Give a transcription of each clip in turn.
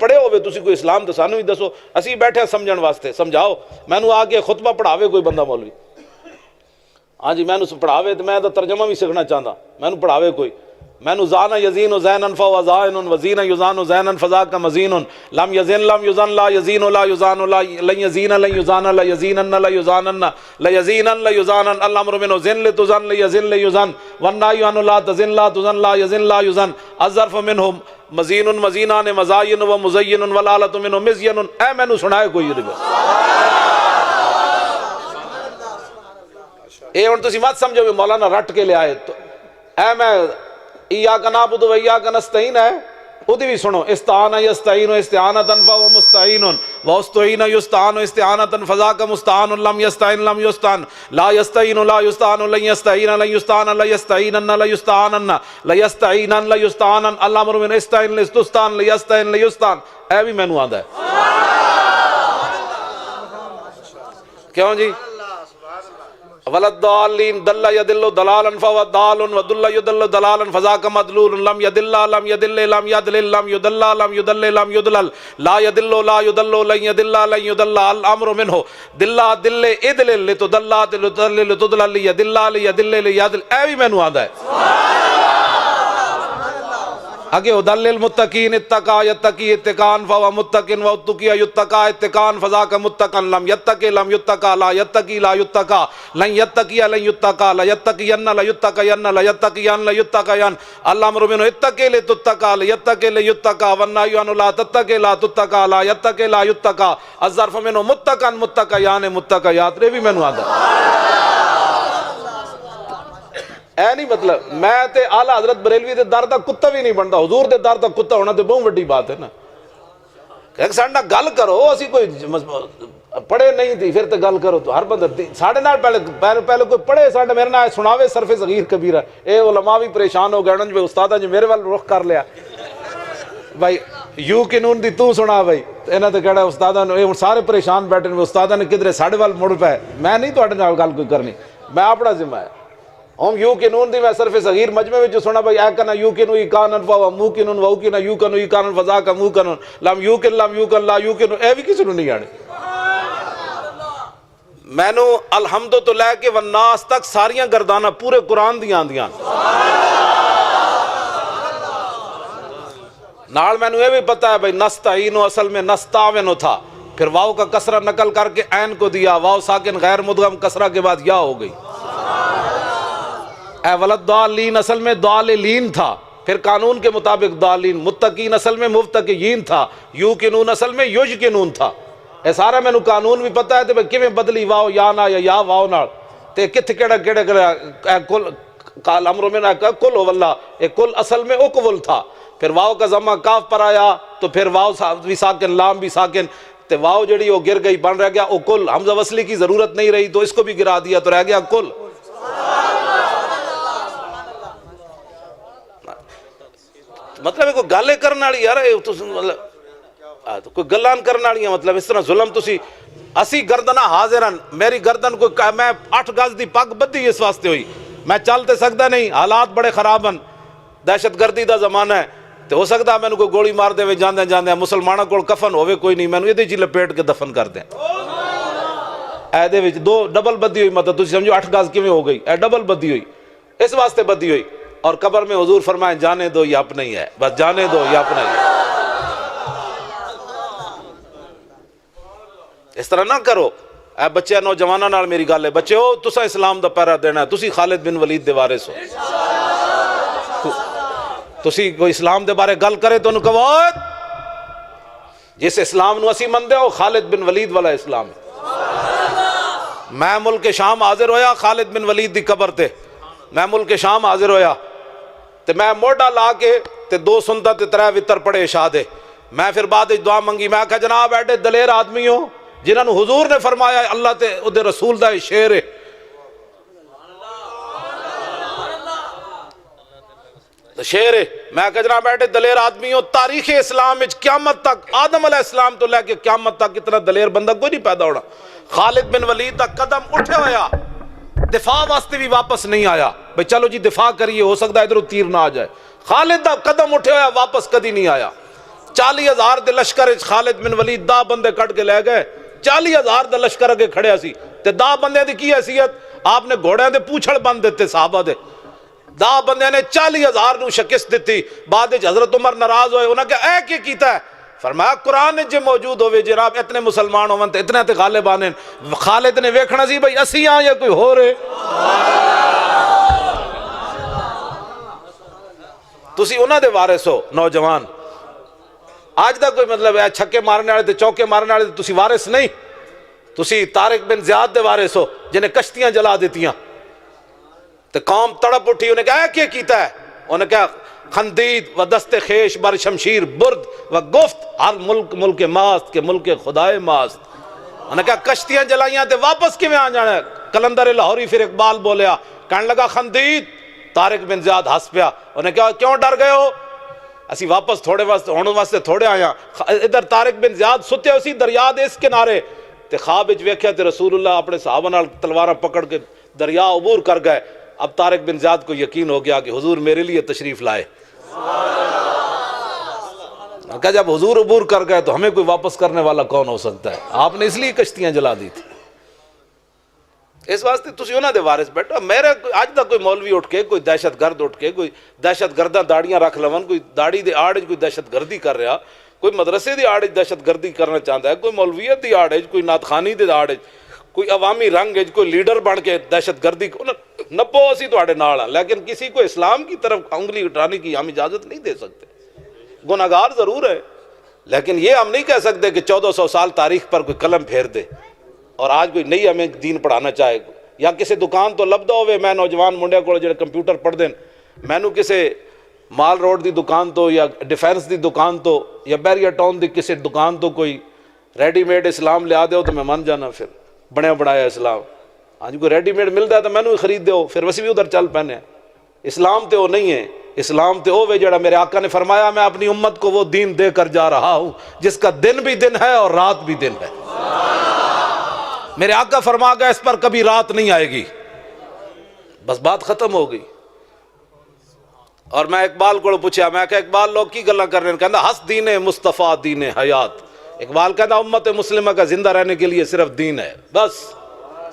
پڑھے ہوئے تسی کوئی اسلام تو سانو ہی دسو، اسی بیٹھے سمجھن واسطے، سمجھاؤ۔ مینوں آ کے خطبہ پڑھاوے کوئی بندہ مولوی، ہاں جی مینوں پڑھاوے تو میں تو ترجمہ بھی سیکھنا چاہتا، مینوں پڑھاوے کوئی، مینوں زانا یزین زینن فہو زائن وزین یزان زینن فذاک مزین لم یزن لم یزن لا یزین لا یزان لا لن یزین لن یزان لا یزینن لا یزانن لا یزینن لا یزانن الامر منه زن لتزن لیزن لیزن والنهی عنه لا تزن لا تزن لا یزن لا یزن الظرف منهم مزین مزینان مزاین و مزین والآلۃ منه مزین۔ اے مینوں سنائے کوئی اے ہن تسی مت سمجھو کہ مولانا رٹ کے لے آئے تو اے میں ایاک نعبد و ایاک نستعین ہے، ادھی بھی سنو، استعان یستعین استعانۃ فہو مستعین واستعین یستعان استعانۃ فذاک مستعان لم یستعین لم یستعان لا یستعین لا یستعان لن یستعین لن یستعان لا یستعینن لا یستعانن لا یستعینن لا یستعانن الامر من استعین لستستعان لا یستعین لا یستعان۔ اے بھی مینوں آندا ہے، کیوں جی؟ وللضالین دل یدل ضلالا فهو ضال ودل یدل ضلالا فذاک مضلول لم یدل لم یدل لم یدلل لم یدل لم یدل لم یدلل لا یدل لا یدل لن یدل لن یدل الامر منه دل دل ادلل لتدل لتدل لتدلل یدل لیدل لیدل۔ اے بھی مینوں آندا ہے اگے ادل المتقین اتقا یتقی اتقان فهو متقن واتقی یتقا اتقان فذاک متقن لم یتقی لم یتقا لا یتقی لا یتقا لن یتقی لن یتقا لا یتقین لا یتقین لا یتقین لا یتقین الامر منه اتقی لتتقا لا یتقی لیتقا والنهی عنه لا تتقی لا تتقا لا یتقی لا یتقا الظرف منه متقن متقیان متقیات۔ یہ بھی مینوں آندا اے نہیں مطلب میں تے اعلیٰ حضرت بریلوی دے در دا کتا بھی نہیں بنتا، حضور دے در دا کتا ہونا تے بہت بڑی بات ہے نا۔ کہ ساڈے نال گل کرو، اسی کوئی پڑھے نہیں تھی پھر تے گل کرو تو ہر بندہ ساڈے نال پہلے کوئی پڑھے ساڈے میرے نال سناوے صرف صغیر کبیرہ۔ اے علماء بھی پریشان ہو گئے انہوں نے استاداں جو میرے وال رخ کر لیا بھائی یو قانون دی تو سنا بھائی، انہاں تے کہڑا استاداں نے سارے پریشان بیٹھے نے، استاداں نے کدھر ساڈے وال مڑ پے، میں نہیں تواڈے نال گل کوئی کرنی، میں اپنا ذمہ ہے ہم یو قانون دی میں صرف صغیر مجمع وچ سنا بھائی اے کنا یو کنو کانن فوا مو کنن و کنا یو کنو کانن فضا کا مو کنن لم یو کن لم یو کن لا یو کنو، اے بھی کسی نوں نہیں آنے۔ مینوں الحمد تو لے کے والناس تک ساریاں گرداناں پورے قرآن دیاں آندیاں نال مینوں یہ بھی پتہ ہے بھائی نستعینو اصل میں نستعینو تھا، پھر واو کا کسرہ نقل کر کے عین کو دیا، واو ساکن غیر مدغم کسرہ کے بعد یا ہو گئی۔ اے وللضالین اصل میں ضالین تھا، پھر قانون کے مطابق ضالین، متقین اصل میں مفتقین تھا، یوقنون اصل میں یجکنون تھا۔ اے سارا مینوں قانون بھی پتہ ہے تے کیویں بدلی واو یا نہ یا واو نال تے کتھے کیڑا کل قال امر من کل واللہ، اے کل اصل میں اقول تھا، پھر واو کا ضمہ کاف پر آیا تو پھر واو بھی ساکن لام بھی ساکن تے واو جڑی وہ گر گئی بن رہ گیا او کل، حمزہ وصلی کی ضرورت نہیں رہی تو اس کو بھی گرا دیا تو رہ گیا کل۔ مطلب کوئی گالے کرنے والی یار کوئی گلان کرنے والی مطلب اس طرح ظلم تسی اسی گردنہ حاضرن، میری گردن کوئی میں 8 گز دی پگ بدھی اس واسطے ہوئی، میں چل تے سکتا نہیں، حالات بڑے خراب ہیں، دہشت گردی دا زمانہ ہے تو ہو سکتا ہے میں کوئی گولی مار دے جاندے جاندے مسلمانوں کو کفن ہوئے کوئی نہیں، میں یہ چیز لپیٹ کے دفن کر دیں۔ اے دے وچ 2 ڈبل بدھی ہوئی، مطلب تسی سمجھو 8 گز کیویں ہو گئی، اے ڈبل بدھی ہوئی اس واسطے بدھی ہوئی، اور قبر میں حضور فرمائیں جانے دو یہ اپنا ہی ہے، بس جانے دو یہ اپنا ہی ہے۔ اس طرح نہ کرو، اے بچے نوجوانوں نال میری گل ہے، بچے ہو تسا اسلام دا پہرا دینا ہے، تسی خالد بن ولید دے وارث ہو، تسی کوئی اسلام دے بارے گل کرے تو انہوں کہو جس اسلام نو اسی مندے ہو خالد بن ولید والا اسلام ہے۔ میں ملک شام حاضر ہویا خالد بن ولید دی قبر تے، میں ملک شام حاضر ہویا تے میں موڈا لا کے تے 2 سنتا تے 3 وتر پڑے عشاء دے، میں پھر بعد دعا منگی، میں کہا جناب ایڈے دلیر آدمی ہو جنہاں نو حضور نے فرمایا اللہ تے دے رسول دا شعر ہے، شعر ہے، میں کہا جناب ایڈے دلیر آدمی ہو، تاریخ اسلام وچ قیامت تک آدم علیہ السلام تو لے کے قیامت تک اتنا دلیر بندہ کوئی نہیں پیدا ہونا۔ خالد بن ولید دا قدم اٹھے ہویا، دفاع واسطے بھی واپس نہیں آیا، بھئی چلو جی دفاع کریے ہو سکتا ہے ادھر تیر نہ آ جائے، خالد دا قدم اٹھے ہویا واپس کدی نہیں آیا۔ 40,000 دے لشکر خالد بن ولید 10 بندے کٹ کے لے گئے. 40,000 دا لشکر اگے کھڑیا سی تے 10 بندے دی کی حیثیت؟ آپ نے گھوڑیاں دے پوچھڑ بند دیتے صحابہ دے. 10 بندے نے 40,000 نو شکست دیتی. بعد وچ حضرت عمر ناراض ہوئے, انہاں کہ اے کی کیتا ہے؟ فرمایا قرآن جے موجود ہوئے جناب اتنے مسلمان ہون تے اتنے تے غالب آنے. خالد نے ویکھنا سی بھئی اسی ہاں یا کوئی ہو رہے. تسی انہاں دے وارث ہو نوجوان. آج دا کوئی مطلب ہے چھکے مارنے والے تے چوکے مارنے والے تسی وارث نہیں. تسی طارق بن زیاد دے وارث ہو جنہیں کشتیاں جلا دیتیاں تے قوم تڑپ اٹھی. انہیں کہا کیا کیتا ہے؟ انہیں کہا خندید و دست خیش بر شمشیر برد و گفت ہر ملک ملک ماست کے ملک خدائے ماست. انہیں کہا کشتیاں جلائیاں تے واپس کیویں آ جانا ہے؟ کلندر لاہوری پھر اقبال بولیا, کہنے لگا خندید. طارق بن زیاد ہنس پیا. انہیں کہا کیوں ڈر گئے ہو؟ اسی واپس تھوڑے واسطے تھوڑے آیا. ادھر طارق بن زیاد ستے اسی دریا دے اس کنارے تے خواب وچ ویکھیا تے رسول اللہ اپنے صحابہ نال تلواراں پکڑ کے دریا عبور کر گئے. اب طارق بن زیاد کو یقین ہو گیا کہ حضور میرے لیے تشریف لائے. کہ جب حضور عبور کر گئے تو ہمیں کوئی واپس کرنے والا کون ہو سکتا ہے؟ آپ نے اس لیے کشتیاں جلا دی تھی. اس واسطے تسی انہاں دے وارث بیٹھو. میرے اج دا کوئی مولوی اٹھ کے کوئی دہشت گرد اٹھ کے کوئی دہشت گرداں داڑیاں رکھ لون, کوئی داڑھی دے آڑ کوئی دہشت گردی کر رہا, کوئی مدرسے دی آڑ دہشت گردی کرنا چاہتا ہے, کوئی مولویت دی آڑ کوئی نعت خوانی دی آڑ کوئی عوامی رنگ کوئی لیڈر بن کے دہشت گردی نپو اسی تواڈے نال ہاں, لیکن کسی کو اسلام کی طرف انگلی اٹھانے کی ہم اجازت نہیں دے سکتے. گناہگار ضرور ہے لیکن یہ ہم نہیں کہہ سکتے کہ 1400 سال تاریخ پر کوئی قلم پھیر دے اور آج کوئی نہیں ہمیں دین پڑھانا چاہے. یا کسی دکان تو لبدا ہوئے, میں نوجوان منڈے کو جڑے کمپیوٹر پڑھ دین, مینوں کسی مال روڈ دی دکان تو یا ڈیفینس دی دکان تو یا بیریا ٹاؤن دی کسی دکان تو کوئی ریڈی میڈ اسلام لیا دو تو میں مان جانا. پھر بنیا بنایا اسلام ہاں جی کوئی ریڈی میڈ ملتا ہے تو مینوں خرید دو, پھر ویسے بھی ادھر چل پینے. اسلام تے وہ نہیں ہے. اسلام تے وہ وے جڑا میرے آقا نے فرمایا میں اپنی امت کو وہ دین دے کر جا رہا ہوں جس کا دن بھی دن ہے اور رات بھی دن ہے. میرے آقا فرما گیا اس پر کبھی رات نہیں آئے گی, بس بات ختم ہو گئی. اور میں اقبال کو پوچھا, میں کہ اقبال لوگ کی گلاں کر رہے ہیں؟ کہندا ہس دین مصطفیٰ دین حیات. اقبال کہتا امت مسلمہ کا زندہ رہنے کے لیے صرف دین ہے, بس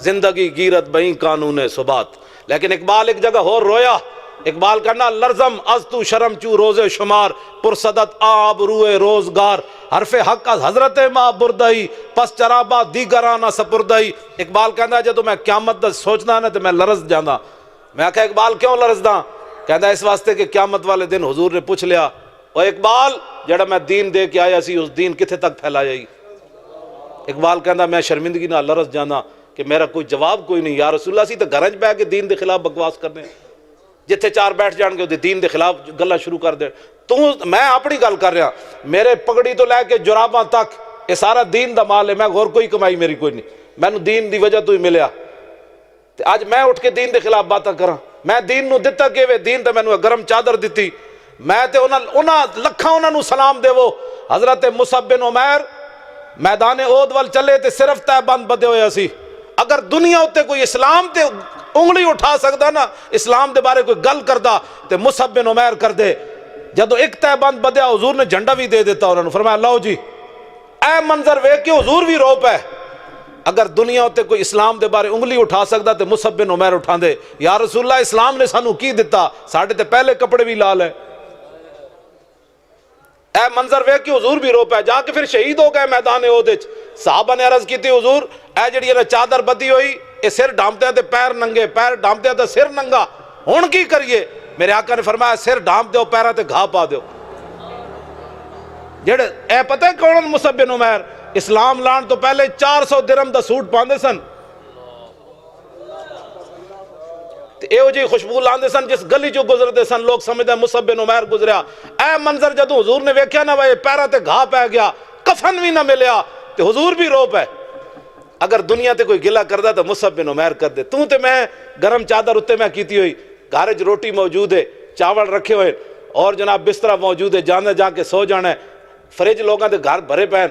زندگی گیرت بہیں قانون ثبات. لیکن اقبال ایک جگہ اور رویا. اقبال کہنا لرزم از تو شرم چو روز شمار پرصدت آب روئے روزگار حرف حق از حضرت ماں بردائی پس چرابا دیگرانہ سپردائی. اقبال کہنا جدو میں قیامت دا سوچنا نا تو میں لرز جانا. میں کہا اقبال کیوں لرزدا؟ کہتا اس واسطے کہ قیامت والے دن حضور نے پوچھ لیا او اقبال جڑا میں دین دے کے آیا سی اس دین کتھے تک پھیلایا ہی؟ اقبال کہتا میں شرمندگی نہ لرز جانا کہ میرا کوئی جواب کوئی نہیں. یا رسول اللہ سی تو گھر بہ کے دین دے خلاف بکواس کرنے, جتھے چار بیٹھ جان گے دین دے خلاف گلاں شروع کر دے. میں اپنی گل کر رہا, میرے پگڑی تو لے کے جراباں تک یہ سارا دین دا مال ہے. میں غور کوئی کمائی میری کوئی نہیں, مینوں دین دی وجہ تو ہی ملیا. تے اج میں اٹھ کے دین دے خلاف باتاں کراں؟ میں دین نو دتا کیویں؟ دین تے مینوں گرم چادر دتی. میں تے انہاں لکھاں انہاں نو سلام دیو. حضرت مصعب بن عمیر میدان احد ول چلے تے صرف تہ بند بدے ہوئے سی. اگر دنیا اتے کوئی اسلام تے انگلی اٹھا سکتا نا, اسلام دے بارے کوئی گل کردا تے مصعب بن عمیر کر دے. جدو ایک تہ بند بدیا حضور نے جھنڈا بھی دے دیتا انہوں نے, فرمایا لو جی اے منظر ویکھ کے حضور بھی رو پے. اگر دنیا اتے کوئی اسلام دے بارے انگلی اٹھا سکتا تے مصعب بن عمیر اٹھا دے. یا رسول اللہ اسلام نے سانو کی دتا؟ ساڈے تے پہلے کپڑے بھی لال ہے. اے منظر ویکھ کے حضور بھی رو پے. جا کے پھر شہید ہو گئے میدان احد وچ. صحابہ نے عرض کی تھی حضور اے جڑی چادر بدی ہوئی اے سر ڈھانپتے تے پیر ننگے, پیر ڈھانپتے تے سر ننگا, ہن کی کریے؟ میرے آقا نے فرمایا سر ڈھانپ دیو پیراں تے گھا پا دیو. جڑے اے پتہ ہے کون مصعب بن عمیر؟ اسلام لان تو پہلے 400 درہم دا سوٹ پاندے سن تے ایو جی خوشبو لاندے سن جس گلی چوں گزردے سن لوگ سمجھدے مصعب بن عمیر گزریا. اے منظر جدوں حضور نے ویکھیا نا وے پیراں تے گھا پے گیا, کفن بھی نہ ملیا تے حضور بھی رو پے. اگر دنیا تے کوئی گلہ کردا تو مصعب بن عمیر کر دے. تو تے میں گرم چادر اتے میں کیتی ہوئی, گھر وچ روٹی موجود ہے, چاول رکھے ہوئے اور جناب بسترا موجود ہے, جانا جا کے سو جانا ہے. فریج لوگاں دے گھر بھرے پین,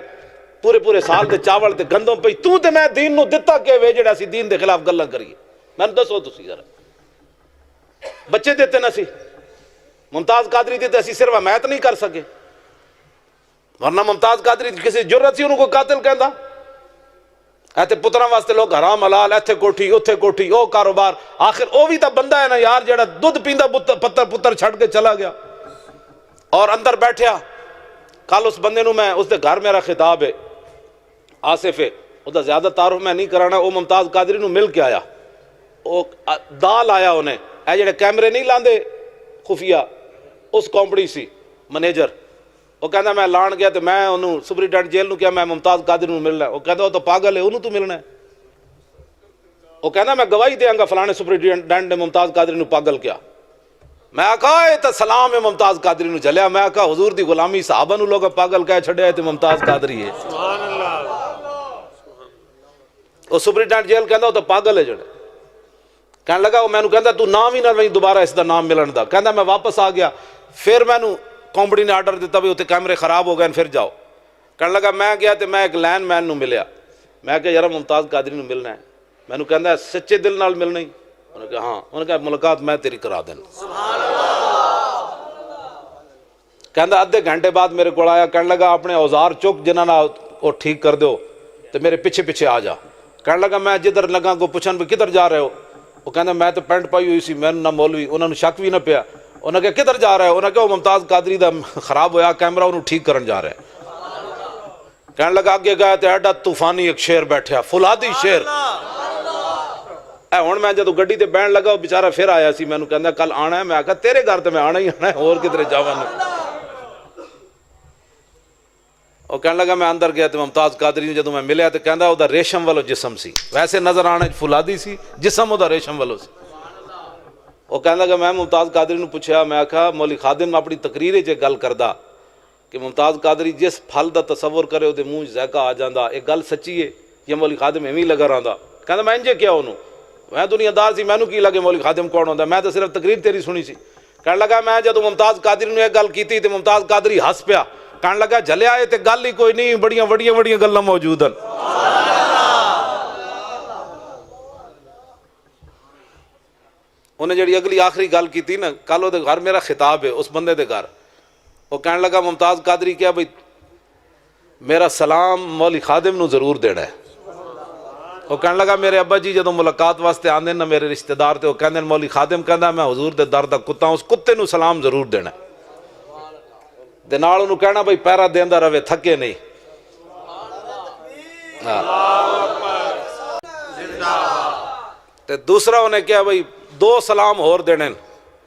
پورے سال دے چاول تے گندم پئی. تو تے میں دین نو دتا کہ وے جڑا سی دین دے خلاف گلاں کریے؟ میں دسو تسی ذرا. بچے دیتے نہ سی, ممتاز قادری دیتے اسی صرف حمایت نہیں کر سکے. ورنہ ممتاز قادری کسی جرت سی انہوں کو قاتل کہندا؟ ایتھے پتراں واسطے لوگ حرام حلال، ایتھے کوٹھی اوتھے کوٹھی، او کاروبار، آخر او بھی تا بندہ ہے نا یار جڑا دودھ پیندا پتر چھڑ کے چلا گیا اور اندر بیٹھیا۔ کل اس بندے نو میں اس دے گھر میرا خطاب ہے، آصف ہے، او دا زیادہ تعارف میں نہیں کرانا، او ممتاز قادری نو مل کے آیا، او دال آیا انہیں، اے جڑے کیمرے نہیں لاندے خفیہ، اس کمپنی سی منیجر، وہ کہندا میں لان گیا تو میں انہوں سپرنٹینڈنٹ جیل نو کیا میں ممتاز قادری نو ملنا ہے، وہ کہندا وہ تو پاگل ہے انہوں تو ملنا ہے، وہ کہندا میں گواہی دیاں گا فلانے سپرنٹینڈنٹ نے ممتاز قادری نو پاگل کیا۔ میں آکھا اے تو سلام ہے ممتاز قادری نو جلیا، میں آکھا حضور دی غلامی صحابہ نو لوگ پاگل کہہ چھڑیا ہے تو ممتاز قادری ہے۔ سبحان اللہ۔ وہ سپرنٹینڈنٹ جیل کہندا وہ تو پاگل ہے جڑے، کہنے لگا وہ میں نو کہندا تو نام ہی نہ وہیں دوبارہ اس دا نام ملن دا، کہندا میں واپس آ گیا، پھر میں نو کمپنی نے آرڈر دیتا بھی اتنے کیمرے خراب ہو گئے پھر جاؤ، کہنے لگا میں گیا تو میں ایک لین مین نو ملیا، میں کہا یار ممتاز قادری نو ملنا ہے، میں نو کہندا ہے سچے دل نال ملنا ہی، انہوں نے کہا ہاں، انہوں نے کہا ملاقات میں تیری کرا دین، کہندا آدھے گھنٹے بعد میرے کو آیا، کہنے لگا اپنے اوزار چک جنہاں نہ وہ ٹھیک کر دو تو میرے پیچھے پیچھے آ جا، کہنے لگا میں جدھر لگا کو پوچھن بھی کدھر جا رہے ہو، وہ کہندا میں تو پینٹ پائی ہوئی سی، میں نہ مولوی، انہوں نے شک بھی نہ پیا، انہوں نے کہا کدھر جا رہے ہو، انہوں نے کہا وہ ممتاز قادری دا خراب ہویا کیمرہ انہوں ٹھیک کرن جا رہے ہیں، کہنے لگا آگے گیا تو ایڈا طوفانی ایک شیر بیٹھیا، فولادی شیر، اے ہن میں جدو گڈی تے بہن لگا وہ بیچارہ پھر آیا سی، میں نے کہندا کل آنا ہے، میں کہا تیرے گھر تے میں آنا ہی آنا ہے اور کدھر جاواں نہیں، وہ کہنے لگا میں اندر گیا تو ممتاز قادری جدو میں ملیا تو کہندا او دا ریشم والو جسم سی، ویسے نظر آنا فولادی سی، جسم او دا ریشم والو سی، وہ کہنے لگا میں ممتاز قادری نو پوچھا، میں کہا مولی خادم اپنی تقریر وچ گل کردا کہ ممتاز قادری جس پھل دا تصور کرے اودے منہ ذائقہ آ جاندا، ایک گل سچی ہے یا مولی خادم ایویں لگا رہندا، کہندا میں انجے کیا انہوں، میں دنیا دار سی، مینوں کی لگے مولی خادم کون ہوندا، میں تو صرف تقریر تیری سنی سی، کہنے لگا میں جدوں ممتاز قادری نے ایک گل کیتی تے ممتاز قادری ہس پیا، کہنے لگا جھلیا اے تے گل ہی کوئی نہیں، بڑیاں وڈیاں گلاں موجود ہیں، انہیں جڑی اگلی آخری گل کی تھی نا، کل وہ گھر میرا خطاب ہے اس بندے دے گھر، وہ کہنے لگا ممتاز قادری کیا بھئی میرا سلام مولی خادم نو ضرور دینا ہے، وہ کہنے لگا میرے ابا جی جدوں ملاقات واسطے آندے نا میرے رشتہ دار تے وہ کہندے مولی خادم کہندا میں حضور دے در دا کتا ہوں، اس کتے نو سلام ضرور دینا ہے، دے نال انہوں کہنا بھئی پیرا دیندا رہے تھکے نہیں، تے دوسرا انہیں کیا بھئی دو سلام اور دینے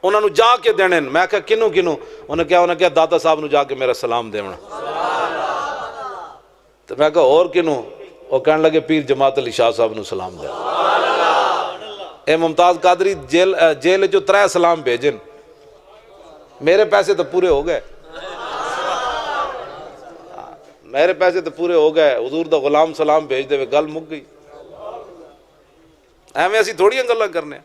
انہوں نے جا کے دینے، میں کہا کنوں انہیں کہا دادا صاحب نو جا کے میرا سلام دیونا، تو میں کہا اور کنوں، وہ کہنے لگے پیر جماعت علی شاہ صاحب نو سلام دیونا، اے ممتاز قادری جیل جو 3 سلام بھیجن، میرے پیسے تو پورے ہو گئے، میرے پیسے تو پورے ہو گئے، حضور دا غلام سلام بھیج دے وے گل مک گئی، ایویں اسی تھوڑیاں گلاں کرنے ہیں،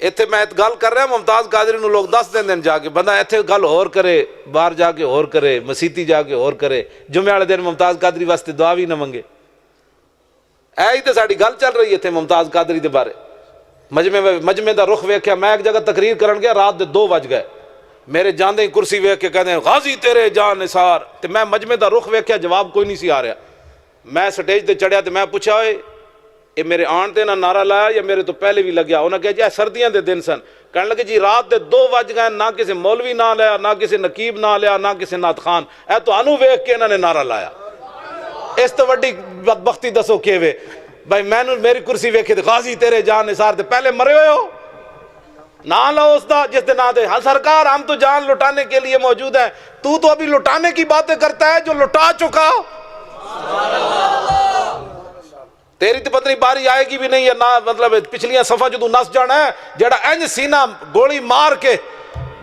ایتھے میں گل کر رہا ممتاز قادری نو لوگ 10 دن جا کے بندہ ایتھے گل اور کرے، باہر جا کے اور کرے، مسیتی جا کے اور کرے، جمعے والے دن ممتاز قادری واسطے دعا بھی نہ منگے، اے ہی تے ساڈی گل چل رہی ہے تے ممتاز قادری دے بارے، مجمع دا رخ ویکھیا، میں ایک جگہ تقریر کرن گیا، رات دے 2 بج گئے، میرے جاندے ہی کرسی ویکھ کے کہندے غازی تیرے جان نثار، تے میں مجمع دا رخ ویکھیا، جواب کوئی نہیں سی آ رہا، میں سٹیج تے چڑھیا تے میں پوچھا ہوئے یہ میرے آن تے نہ نعرہ لایا یا میرے تو پہلے بھی لگیا، انہوں نے کہا جی سردیاں دے دن سن، کہنے لگے جی رات دے 2 بج گئے، نہ کسی مولوی نہ لیا، نہ کسی نقیب نہ لیا، نہ کسی نعت خان، اے تو انو ویکھ کے انہوں نے نعرہ لایا، اس تو وڈی بدبختی دسو کیوے بھائی میں میری کرسی ویکھی تے غازی تیرے جان نثار تے پہلے مرے ہوئے ہو، نہ لو اس دا جس دن آدھے ہاں سرکار ہم تو جان لٹانے کے لیے موجود ہیں، تو ابھی لٹانے کی باتیں کرتا ہے جو لٹا چکا، تیری تو پتہ نہیں باری آئے گی بھی نہیں ہے، نہ مطلب پچھلیاں صفحہ جو تو نس جانا ہے، جڑا انج سینہ گولی مار کے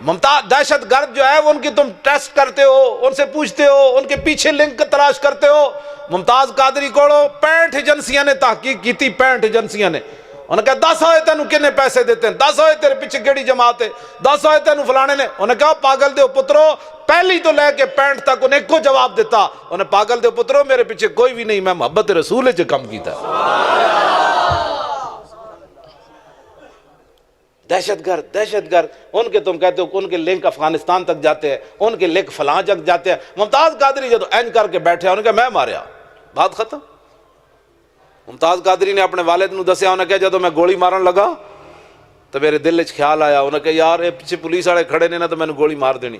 ممتاز دہشت گرد جو ہے ان کی تم ٹیسٹ کرتے ہو، ان سے پوچھتے ہو، ان کے پیچھے لنک تلاش کرتے ہو، ممتاز قادری کوڑو 65 ایجنسیاں نے تحقیق کی تھی، 65 ایجنسیاں نے، انہوں نے کہا 10 ہوئے تینوں کنے پیسے دیتے ہیں، 10 ہوئے تیرے پیچھے کیڑی جماعت ہے، 10 ہوئے تینوں فلانے نے، انہوں نے کہا پاگل دے پترو، پہلی تو لے کے 65 تک انہیں کو جواب دیتا، انہیں پاگل دے پترو میرے پیچھے کوئی بھی نہیں، میں محبت رسول چ کم کیتا، دہشت گرد ان کے تم کہتے ہو ان کے لنک افغانستان تک جاتے ہیں، ان کے لنک فلاں تک جاتے ہیں. ممتاز قادری جب اینج کر کے بیٹھے انہوں نے کہا میں ماریا، بات ختم. ممتاز قادری نے اپنے والد نو دسیا، انہوں نے کہا جب میں گولی مارن لگا تو میرے دل وچ خیال آیا، انہوں نے کہا یار یہ پیچھے پولیس والے کھڑے نے نا تو میں نے گولی مار دینی.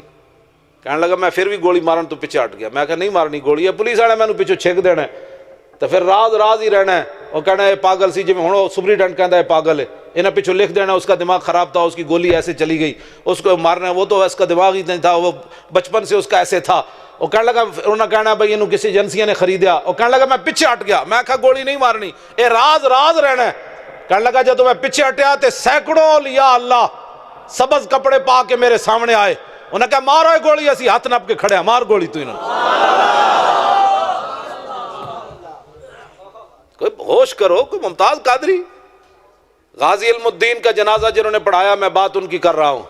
کہنے لگا میں پھر بھی گولی مارن تو پیچھے ہٹ گیا. میں کہا نہیں مارنی گولی ہے، پولیس والے میں پیچھے چھک دینا ہے تو پھر راز ہی رہنا ہے. وہ کہنا ہے پاگل سی، جی ہوں سپریڈنٹ کہتا ہے پاگل ہے، انہیں پیچھوں لکھ دینا اس کا دماغ خراب تھا، اس کی گولی ایسے چلی گئی، اس کو مارنا ہے، وہ تو اس کا دماغ ہی نہیں تھا، وہ بچپن سے اس کا ایسے تھا. وہ کہنے لگا انہوں نے کہنا بھائی انہوں کسی ایجنسی نے خریدیا. وہ کہنے لگا میں پیچھے ہٹ گیا. میں کہا گولی نہیں مارنی، اے راز رہنا ہے. کہنے لگا جب میں پیچھے ہٹیا تو سینکڑوں اولیاء اللہ سبز کپڑے پا کے میرے سامنے آئے. انہوں نے کہا مارو گولی، اسی ہاتھ نپ کے کھڑے ہیں، مار گولی تو انہوں کوئی ہوش کرو. کوئی ممتاز قادری غازی علم الدین کا جنازہ جنہوں نے پڑھایا، میں بات ان کی کر رہا ہوں،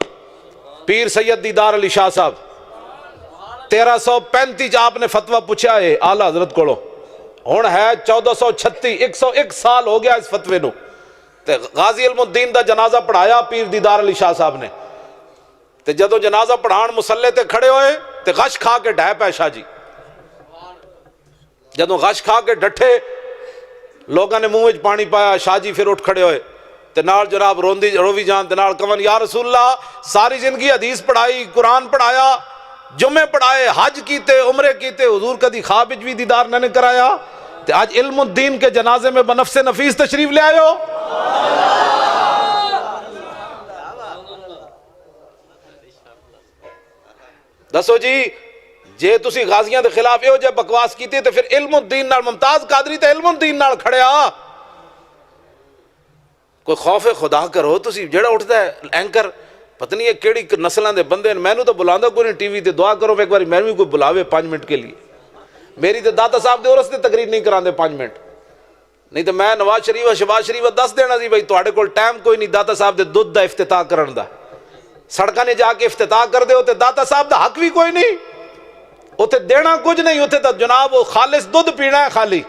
پیر سید دیدار علی شاہ صاحب. 1335 آپ نے فتویٰ پوچھا ہے اعلیٰ حضرت کو، ہون ہے 1436، 101 سال ہو گیا اس فتوے نو. غازی علم الدین دا جنازہ پڑھایا پیر دیدار علی شاہ صاحب نے. تے جدو جنازہ پڑھان مسلے تے کھڑے ہوئے تے غش کھا کے ڈھے پے شاہ جی. جدو غش کھا کے ڈٹھے لوگاں نے منہ وچ پانی پایا، شاہ جی پھر اٹھ کھڑے ہوئے تے نال جناب روی جان تے نال کون یا رسول اللہ ساری زندگی حدیث پڑھائی، قرآن پڑھایا، جمعے پڑھائے، حج کیتے، عمرے کیتے، حضور کدی خواب وچ بھی دیدار نہ کرایا، تے آج علم الدین کے جنازے میں بنفس نفیس تشریف لے آئے ہو. دسو جی جے تسی غازیاں دے خلاف یہ جے بکواس کیتی تے پھر علم الدین نال ممتاز قادری تے علم الدین نال کھڑیا. کوئی خوف خدا کرو. تسی جڑا اٹھتا ہے اینکر پتہ نہیں ہے کیڑی نسلاں دے بندے میں نو تو بلاندا کوئی نہیں ٹی وی تے، دعا کرو ایک باری میں بھی کوئی بلاوے 5 منٹ کے لیے. میری تے داتا صاحب دے عرس تے تقریر نہیں کراندے 5 منٹ، نہیں تو میں نواز شریف شہباز شریف دس دینا سی بھائی تواڈے کول ٹائم کوئی نہیں داتا صاحب دے دودھ دا افتتاح کرن دا. سڑکاں نے جا کے افتتاح کر دے تے داتا صاحب دا حق بھی کوئی نہیں، اتنے دینا کچھ نہیں، اتنے تو جناب وہ خالص دودھ پینا ہے خالی.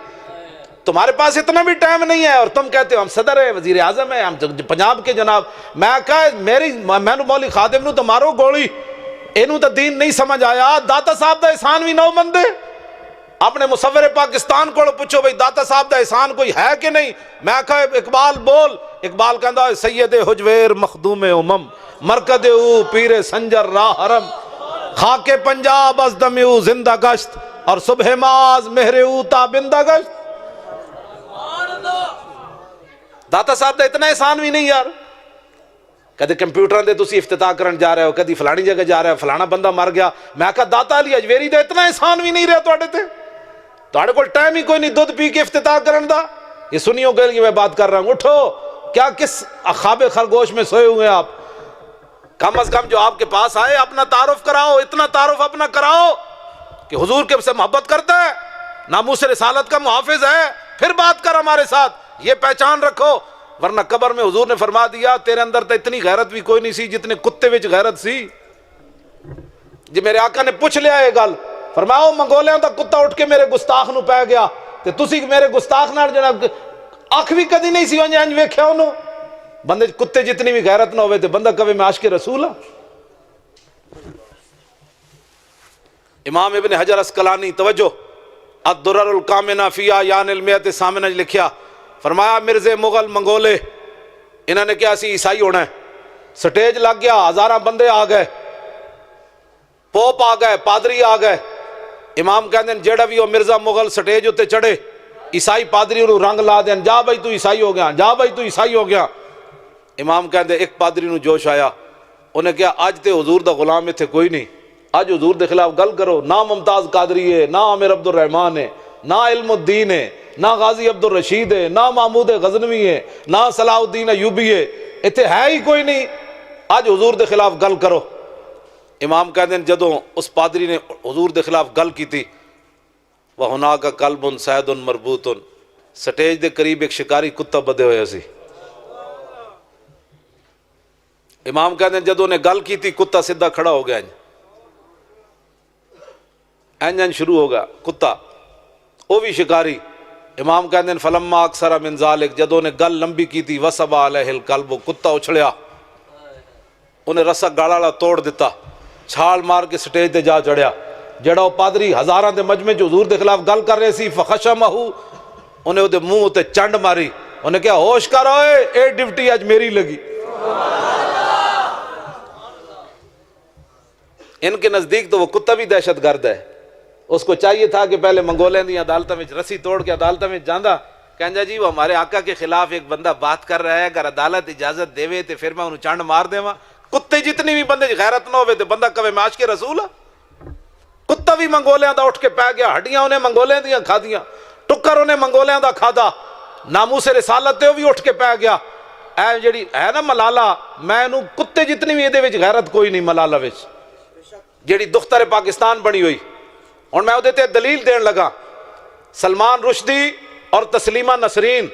تمہارے پاس اتنا بھی ٹائم نہیں ہے اور تم کہتے ہو ہم صدر ہیں، وزیر اعظم ہیں، ہم پنجاب کے جناب. میں کہا میں مولوی خادم نو تو مارو گولی، اینو تو دین نہیں سمجھ آیا. داتا صاحب دا احسان بھی نہ مندے. اپنے مصور پاکستان کو پوچھو بھئی داتا صاحب دا احسان کوئی ہے کہ نہیں. میں کہا اقبال بول. اقبال کہندا ہے سید حجویر مخدوم امم، مرکد او پیر سنجر راہ حرم، خاک پنجاب از دم او زندہ گشت اور صبح ماز مہر او تابندہ گشت. داتا صاحب دا اتنا احسان بھی نہیں یار. کدی کمپیوٹر دے تسی افتتاح کرن جا رہے ہو، کدی فلانی جگہ جا رہے ہو، فلانا بندہ مر گیا. میں کہا داتا علی اجویری دا اتنا احسان بھی نہیں رہا تواڈے تے. تواڈے کول ٹائم ہی کوئی نہیں دودھ پی کے افتتاح کرن دا. یہ سنیوں کے لیے میں بات کر رہا ہوں. اٹھو، کیا کس خواب خرگوش میں سوئے ہوئے آپ؟ کم از کم جو آپ کے پاس آئے اپنا تعارف کراؤ، اتنا تعارف اپنا کراؤ کہ حضور کے سے محبت کرتا ہے، ناموس رسالت کا محافظ ہے، پھر بات کر ہمارے ساتھ. یہ پہچان رکھو، ورنہ قبر میں حضور نے فرما دیا تیرے اندر تو اتنی غیرت بھی کوئی نہیں سی جتنے کتے وچ غیرت سی. جی میرے آقا نے پوچھ لیا یہ گل، فرماؤ منگولیاں دا کتا اٹھ کے میرے گستاخ نو پہ گیا تے تسی میرے گستاخ نال جناب اکھ بھی کدی نہیں سی انج ویکھیا انہوں. بندے کتے جتنی بھی غیرت نہ ہوئے تے بندہ کبھی میں عاشق رسول ہاں. امام ابن حجر اسقلانی توجہ الدرر الکامنہ فی اعیان المیت سامنہ لکھیا، فرمایا مرزے مغل منگولے انہوں نے کیا سی عیسائی ہونا ہے. سٹیج لگ گیا، ہزاراں بندے آ گئے، پوپ آ گئے، پادری آ گئے. امام کہندے جیڑا بھی وہ مرزا مغل سٹیج ہوتے چڑھے عیسائی پادری انہوں رنگ لا دین، جا بھائی تو عیسائی ہو گیا، جا بھائی تو عیسائی ہو گیا. امام کہندے ایک پادری نو جوش آیا، انہیں کہا آج تے حضور دا غلام میں تھے کوئی نہیں، آج حضور دے خلاف گل کرو. نہ ممتاز قادری ہے، نہ عامر عبد الرحمن ہے، نہ علم الدین ہے، نہ غازی عبد الرشید ہے، نہ محمود غزنوی ہے، نہ صلاح الدین ایوبی ہے، اتنے ہے ہی کوئی نہیں، آج حضور دے خلاف گل کرو. امام کہتے ہیں جدوں اس پادری نے حضور دے خلاف گل کی تھی، وَهُنَاكَ قَلْبٌ سَيْدٌ مَرْبُوطٌ، سٹیج دے قریب ایک شکاری کتا بدے ہوئے سی. امام کہتے ہیں جدوں نے گل کی تھی کتا سدھا کھڑا ہو گیا، اینجن شروع ہو گیا کتا، وہ بھی شکاری. امام کہتے ہیں فلما اکثر من ذالک، جدوں نے گل لمبی کی تھی وصب علیہ القلب، کتا اچھڑیا. انہیں رسا گالا والا توڑ دیتا، چھال مار کے سٹیج تے جا چڑھیا، جڑا وہ پادری ہزاراں دے مجمع جو حضور دے خلاف گل کر رہے سی، فخشمہ، انہیں وہ منہ تے چنڈ ماری، انہیں کہا ہوش کر ہوئے، اے ڈیوٹی آج میری لگی۔ ان کے نزدیک تو وہ کتا بھی دہشت گرد ہے، اس کو چاہیے تھا کہ پہلے منگولین دی عدالتوں میں رسی توڑ کے عدالتوں میں جاندہ، کہنجا جی وہ ہمارے آقا کے خلاف ایک بندہ بات کر رہا ہے، اگر عدالت اجازت دے تے پھر میں انہوں چانڈ مار دے ماں۔ کتے جتنی بھی بندے غیرت نہ ہوئے تے بندہ کہے میں عاشق رسول ہاں۔ کتا بھی منگولیاں دا اٹھ کے پہ گیا، ہڈیاں انہیں منگولیاں دیاں کھا دیاں، ٹکر انہیں منگولیاں دا کھا دا، ناموس رسالت تے وہ بھی اٹھ کے پہ گیا۔ اے جڑی ہے نا ملالہ، میں انہوں کتے جتنی بھی یہ غیرت کوئی نہیں ملالہ وچ، جڑی دختر پاکستان بنی ہوئی۔ اور میں وہ دلیل دین لگا، سلمان رشدی اور تسلیمہ نسرین،